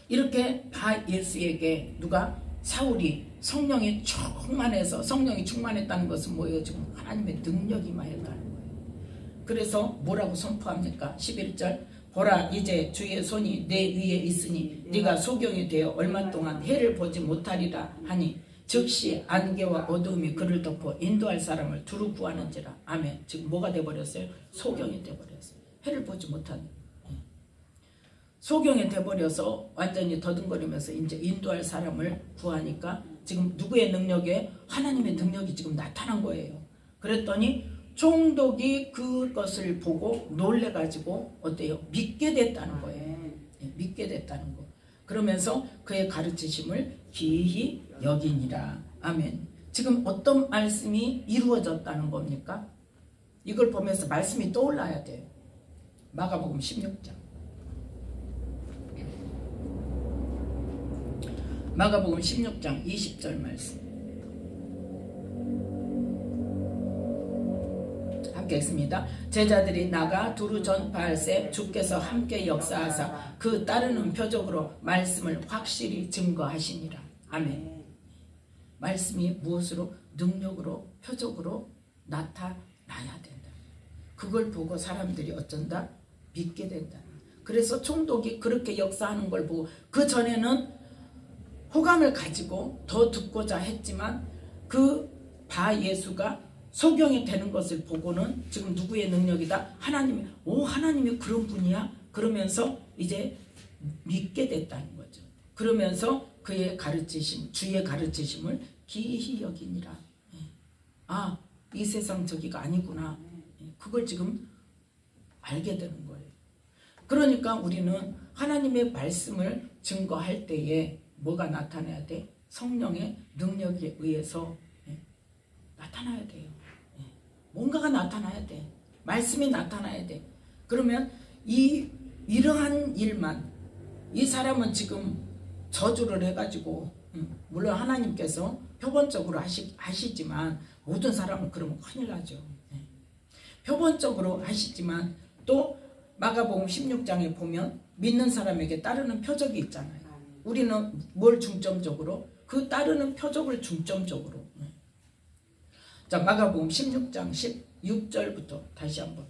S1: 이렇게 바 예수에게 누가 사울이 성령이 충만해서 성령이 충만했다는 것은 뭐예요? 지금 하나님의 능력이 임하였다는 거예요. 그래서 뭐라고 선포합니까? 11절 보라 이제 주의 손이 내 위에 있으니 네가 소경이 되어 얼마 동안 해를 보지 못하리라 하니 즉시 안개와 어두움이 그를 덮어 인도할 사람을 두루 구하는지라. 아멘. 지금 뭐가 돼버렸어요? 소경이 돼버렸어요. 해를 보지 못하는 소경이 돼버려서 완전히 더듬거리면서 이제 인도할 사람을 구하니까 지금 누구의 능력에? 하나님의 능력이 지금 나타난 거예요. 그랬더니 총독이 그것을 보고 놀래가지고 어때요? 믿게 됐다는 거예요. 믿게 됐다는 거. 그러면서 그의 가르치심을 기이히 여기니라. 아멘. 지금 어떤 말씀이 이루어졌다는 겁니까? 이걸 보면서 말씀이 떠올라야 돼요. 마가복음 16장. 마가복음 16장 20절 말씀. 함께 읽습니다. 제자들이 나가 두루 전파할세 주께서 함께 역사하사 그 따르는 표적으로 말씀을 확실히 증거하시니라. 아멘. 말씀이 무엇으로? 능력으로 표적으로 나타나야 된다. 그걸 보고 사람들이 어쩐다? 믿게 된다. 그래서 총독이 그렇게 역사하는 걸 보고 그 전에는 호감을 가지고 더 듣고자 했지만 그 바 예수가 소경이 되는 것을 보고는 지금 누구의 능력이다? 하나님이, 하나님이 그런 분이야? 그러면서 이제 믿게 됐다는 거죠. 그러면서 그의 가르치심, 주의 가르치심을 기이히 여기니라. 아, 이 세상 저기가 아니구나. 그걸 지금 알게 되는 거예요. 그러니까 우리는 하나님의 말씀을 증거할 때에 뭐가 나타나야 돼? 성령의 능력에 의해서 나타나야 돼요. 뭔가가 나타나야 돼. 말씀이 나타나야 돼. 그러면 이러한 일만, 이 사람은 지금 저주를 해가지고 물론 하나님께서 표본적으로 하시지만 모든 사람은 그러면 큰일 나죠. 표본적으로 하시지만 또 마가복음 16장에 보면 믿는 사람에게 따르는 표적이 있잖아요. 우리는 뭘 중점적으로? 그 따르는 표적을 중점적으로. 자, 마가복음 16장 16절부터 다시 한번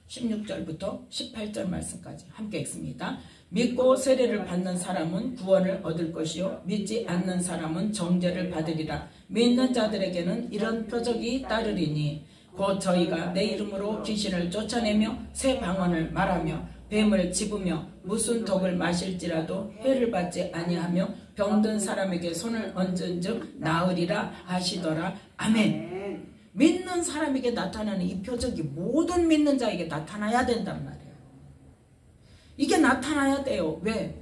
S1: 16절부터 18절 말씀까지 함께 읽습니다. 믿고 세례를 받는 사람은 구원을 얻을 것이요 믿지 않는 사람은 정죄를 받으리라. 믿는 자들에게는 이런 표적이 따르리니 곧 저희가 내 이름으로 귀신을 쫓아내며 새 방언을 말하며 뱀을 집으며 무슨 독을 마실지라도 해를 받지 아니하며 병든 사람에게 손을 얹은즉 나으리라 하시더라. 아멘. 믿는 사람에게 나타나는 이 표적이 모든 믿는 자에게 나타나야 된단 말이에요. 이게 나타나야 돼요. 왜?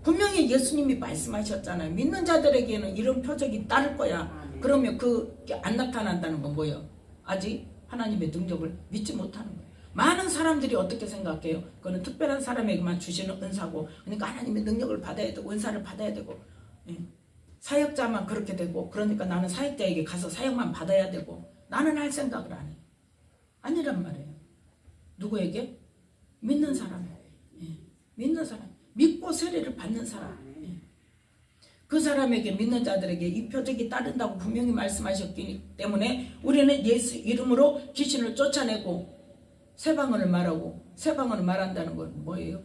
S1: 분명히 예수님이 말씀하셨잖아요. 믿는 자들에게는 이런 표적이 따를 거야. 그러면 그게 안 나타난다는 건 뭐예요? 아직 하나님의 능력을 믿지 못하는 거예요. 많은 사람들이 어떻게 생각해요? 그거는 특별한 사람에게만 주시는 은사고, 그러니까 하나님의 능력을 받아야 되고 은사를 받아야 되고, 사역자만 그렇게 되고, 그러니까 나는 사역자에게 가서 사역만 받아야 되고, 나는 할 생각을 안 해요. 아니란 말이에요. 누구에게? 믿는 사람. 믿는 사람. 믿고 세례를 받는 사람. 그 사람에게, 믿는 자들에게 이 표적이 따른다고 분명히 말씀하셨기 때문에 우리는 예수 이름으로 귀신을 쫓아내고 새 방언을 말하고, 새 방언을 말한다는 건 뭐예요?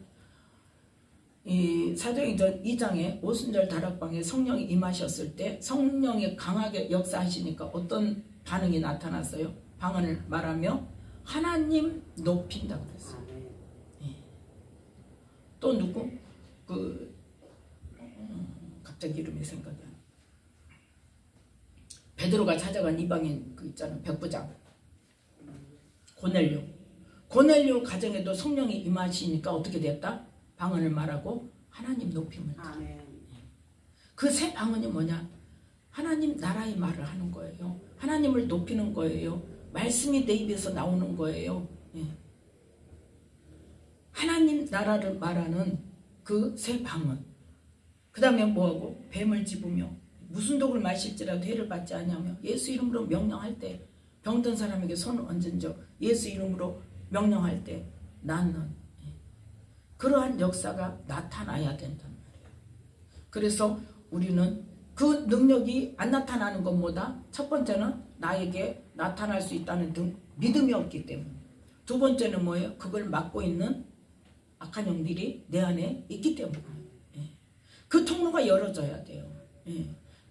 S1: 이 사도행전 2장에 오순절 다락방에 성령이 임하셨을 때 성령이 강하게 역사하시니까 어떤 반응이 나타났어요? 방언을 말하며 하나님 높인다고 그랬어요. 또 누구? 갑자기 이름이 생각이 안 나. 베드로가 찾아간 이방인 그 있잖아, 백부장 고넬료 가정에도 성령이 임하시니까 어떻게 됐다? 방언을 말하고 하나님 높임을. 그 새 방언이 뭐냐? 하나님 나라의 말을 하는 거예요. 하나님을 높이는 거예요. 말씀이 내 입에서 나오는 거예요. 예. 하나님 나라를 말하는 그 새 방언. 그 다음에 뭐하고? 뱀을 집으며 무슨 독을 마실지라도 해를 받지 아니하며 예수 이름으로 명령할 때 병든 사람에게 손을 얹은 적 예수 이름으로 명령할 때 낫는 그러한 역사가 나타나야 된단 말이에요. 그래서 우리는 그 능력이 안 나타나는 것보다 첫 번째는 나에게 나타날 수 있다는 믿음이 없기 때문에, 두 번째는 뭐예요? 그걸 막고 있는 악한 영들이 내 안에 있기 때문에 그 통로가 열어져야 돼요.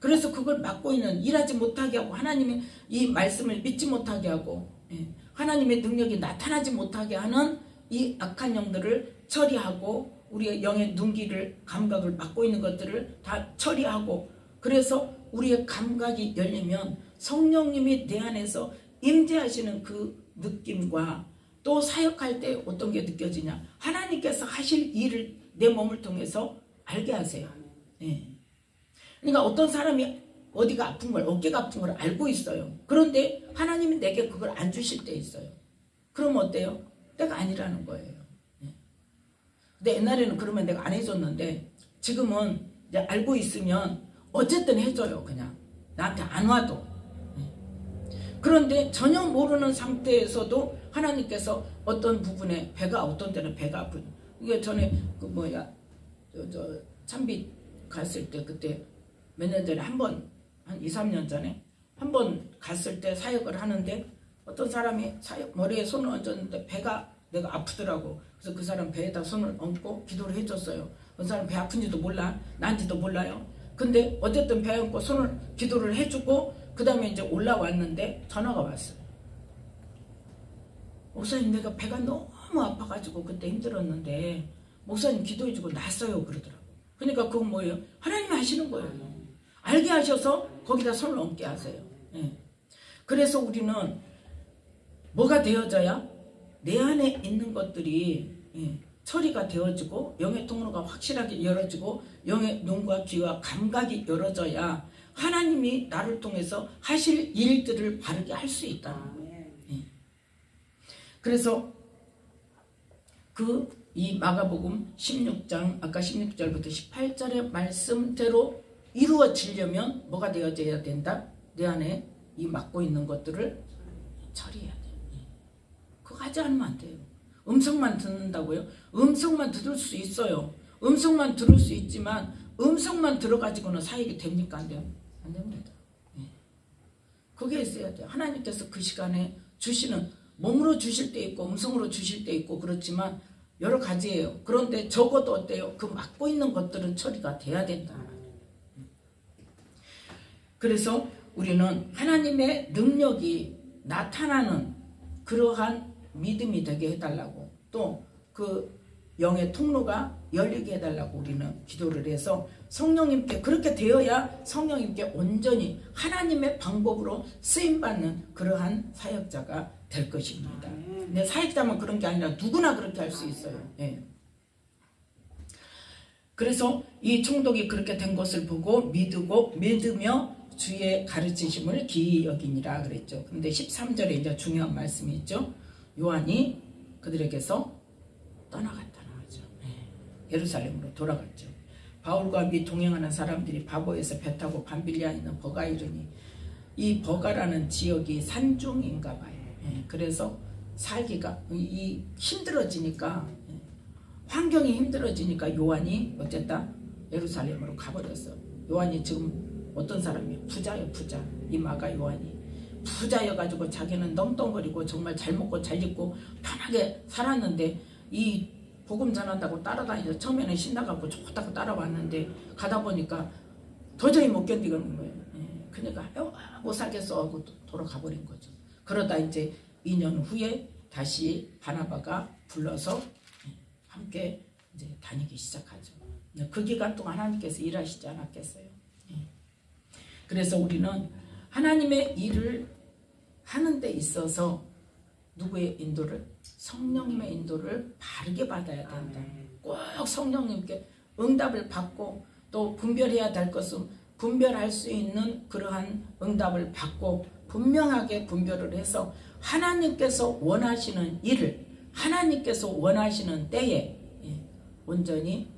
S1: 그래서 그걸 막고 있는, 일하지 못하게 하고 하나님의 이 말씀을 믿지 못하게 하고 하나님의 능력이 나타나지 못하게 하는 이 악한 영들을 처리하고 우리의 영의 눈길을, 감각을 막고 있는 것들을 다 처리하고, 그래서 우리의 감각이 열리면 성령님이 내 안에서 임재하시는 그 느낌과 또 사역할 때 어떤 게 느껴지냐, 하나님께서 하실 일을 내 몸을 통해서 알게 하세요. 그러니까 어떤 사람이 어디가 아픈 걸, 어깨가 아픈 걸 알고 있어요. 그런데 하나님이 내게 그걸 안 주실 때 있어요. 그럼 어때요? 내가 아니라는 거예요. 근데 옛날에는 그러면 내가 안 해줬는데 지금은 이제 알고 있으면 어쨌든 해줘요. 그냥 나한테 안 와도. 그런데 전혀 모르는 상태에서도 하나님께서 어떤 부분에 배가, 어떤 때는 배가 아프죠. 이게 전에 그 뭐야 참빛 갔을 때, 그때 몇 년 전에 한 번, 한 2, 3년 전에 한 번 갔을 때 사역을 하는데 어떤 사람이 머리에 손을 얹었는데 배가 내가 아프더라고. 그래서 그 사람 배에다 손을 얹고 기도를 해줬어요. 그 사람 배 아픈지도 몰라, 난지도 몰라요. 근데 어쨌든 배 얹고 손을 기도를 해주고 그 다음에 이제 올라왔는데 전화가 왔어요. 목사님, 내가 배가 너무 아파가지고 그때 힘들었는데 목사님 기도해주고 났어요, 그러더라고. 그러니까 그건 뭐예요? 하나님이 하시는 거예요. 알게 하셔서 거기다 손을 얹게 하세요. 그래서 우리는 뭐가 되어져야 내 안에 있는 것들이 처리가 되어지고 영의 통로가 확실하게 열어지고 영의 눈과 귀와 감각이 열어져야 하나님이 나를 통해서 하실 일들을 바르게 할 수 있다. 그래서 이 마가복음 16장 아까 16절부터 18절의 말씀대로 이루어지려면 뭐가 되어져야 된다? 내 안에 이 막고 있는 것들을 처리해야 돼. 그거 하지 않으면 안 돼요. 음성만 듣는다고요? 음성만 들을 수 있어요. 음성만 들을 수 있지만 음성만 들어가지고는 사역이 됩니까? 안 돼요? 안 됩니다. 그게 있어야 돼요. 하나님께서 그 시간에 주시는, 몸으로 주실 때 있고 음성으로 주실 때 있고 그렇지만 여러 가지예요. 그런데 적어도 어때요? 그 막고 있는 것들은 처리가 돼야 된다. 그래서 우리는 하나님의 능력이 나타나는 그러한 믿음이 되게 해달라고, 또 그 영의 통로가 열리게 해달라고 우리는 기도를 해서 성령님께, 그렇게 되어야 성령님께 온전히 하나님의 방법으로 쓰임받는 그러한 사역자가 될 것입니다. 근데 사역자만 그런 게 아니라 누구나 그렇게 할 수 있어요. 그래서 이 총독이 그렇게 된 것을 보고 믿으며 주의 가르치심을 기이 여기니라 그랬죠. 근데 13절에 이제 중요한 말씀이 있죠. 요한이 그들에게서 떠나갔다는 거죠. 예루살렘으로 돌아갔죠. 바울과 및 동행하는 사람들이 바보에서 배 타고 밤빌리아에 있는 버가에 이르니, 이 버가라는 지역이 산중인가 봐요. 그래서 살기가 힘들어지니까, 환경이 힘들어지니까 요한이 어쨌다 예루살렘으로 가버렸어. 요한이 지금 어떤 사람이에요? 부자예요, 부자. 이 마가 요한이 부자여가지고 자기는 떵떵거리고 정말 잘 먹고 잘 입고 편하게 살았는데, 이 복음 전한다고 따라다니서 처음에는 신나갖고 좋다고 따라왔는데 가다 보니까 도저히 못 견디는 거예요. 그러니까 못 살겠어 하고 돌아가 버린 거죠. 그러다 이제 2년 후에 다시 바나바가 불러서 함께 이제 다니기 시작하죠. 그 기간 동안 하나님께서 일하시지 않았겠어요. 그래서 우리는 하나님의 일을 하는 데 있어서 누구의 인도를? 성령님의 인도를 바르게 받아야 된다. 꼭 성령님께 응답을 받고 또 분별해야 될 것은 분별할 수 있는 그러한 응답을 받고 분명하게 분별을 해서 하나님께서 원하시는 일을 하나님께서 원하시는 때에 온전히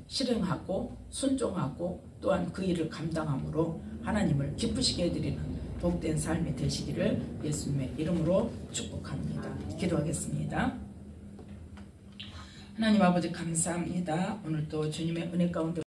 S1: 실행하고 순종하고 또한 그 일을 감당함으로 하나님을 기쁘시게 해드리는 복된 삶이 되시기를 예수님의 이름으로 축복합니다. 기도하겠습니다. 하나님 아버지 감사합니다. 오늘도 주님의 은혜 가운데